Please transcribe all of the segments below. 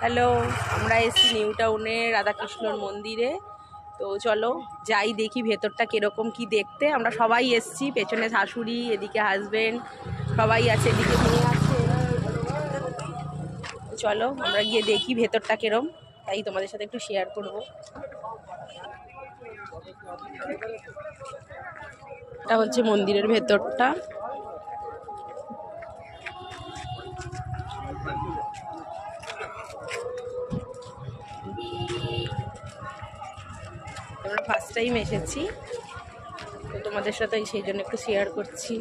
Hello, আমরা এসেছি new টাউনে রাধাকৃষ্ণর মন্দিরে। তো চলো যাই দেখি ভেতরটা কিরকম কি দেখতে। আমরা সবাই এসেছি, পেছনে শাশুড়ি, এদিকে হাজবেন্ড, সবাই আছে, এদিকে মেয়ে আছে। চলো আমরা গিয়ে দেখি ভেতরটা কিরম, তাই তোমাদের সাথে একটু শেয়ার করব। এটা হচ্ছে মন্দিরের ভেতরটা। আমরা ফার্স্ট টাইম এসেছি, তো তোমাদের সাথে সেই জন্য একটু শেয়ার করছি।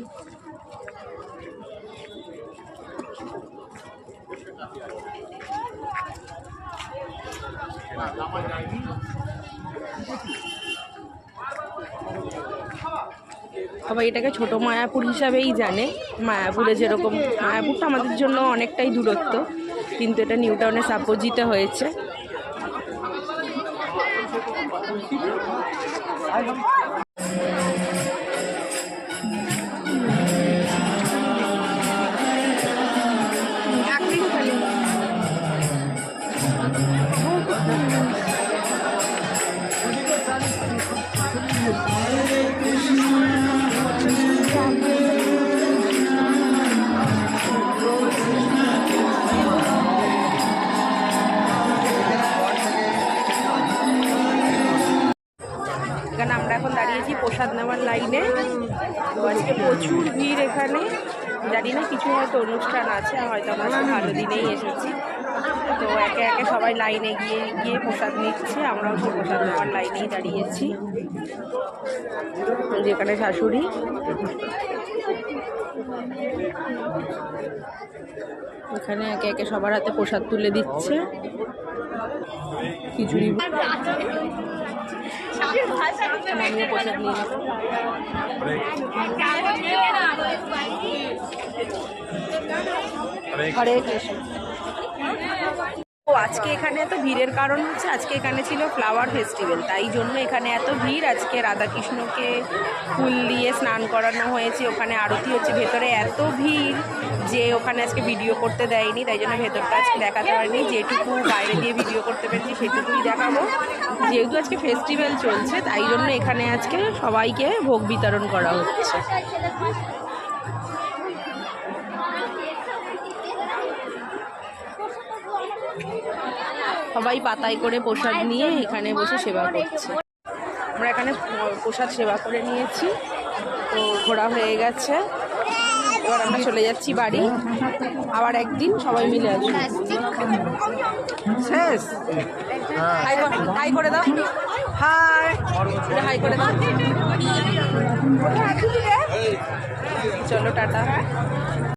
সবাই এটাকে ছোট মায়াপুর হিসাবেই জানে। মায়াপুরে যেরকম, মায়াপুরটা আমাদের জন্য অনেকটাই দূরত্ব, কিন্তু এটা নিউ টাউনের সাপোজিটে হয়েছে। এখানে আমরা এখন দাঁড়িয়েছি প্রসাদ নেওয়ার লাইনে। তো আজকে প্রচুর ভিড় এখানে, জানি না কিছু হয়তো অনুষ্ঠান আছে, হয়তো আমরা খুব ভালো দিনেই এসেছি। তো একে একে সবাই লাইনে গিয়ে গিয়ে প্রসাদ নিচ্ছে, আমরাও সেই প্রসাদ নেওয়ার লাইনেই দাঁড়িয়েছি। যেখানে শাশুড়ি, এখানে একে একে সবার হাতে প্রসাদ তুলে দিচ্ছে। খিচুড়ি, আমিও প্রসাদ নিয়ে হরে কৃষ্ণ। ও আজকে এখানে এত ভিড়ের কারণ হচ্ছে আজকে এখানে ছিল ফ্লাওয়ার ফেস্টিভ্যাল, তাই জন্য এখানে এত ভিড়। আজকে রাধাকৃষ্ণকে ফুল দিয়ে স্নান করানো হয়েছে, ওখানে আরতি হচ্ছে, ভেতরে এত ভিড় যে ওখানে আজকে ভিডিও করতে দেয়নি, তাই জন্য ভেতরটা আজকে দেখাতে পারিনি। যেটুকু বাইরে দিয়ে ভিডিও করতে পেরেছি সেটুকুই দেখাবো। যেহেতু আজকে ফেস্টিভ্যাল চলছে, তাই জন্য এখানে আজকে সবাইকে ভোগ বিতরণ করা হচ্ছে। সবাই পাতায় করে প্রসাদ নিয়ে এখানে বসে সেবা করছে। আমরা এখানে প্রসাদ সেবা করে নিয়েছি, তো ঘোরা হয়ে গেছে। এবার আমরা চলে যাচ্ছি বাড়ি, আবার একদিন সবাই মিলে আসবো। শেষ, হাই করে দাও, হাই হাই করে দাও। চলো টাটা।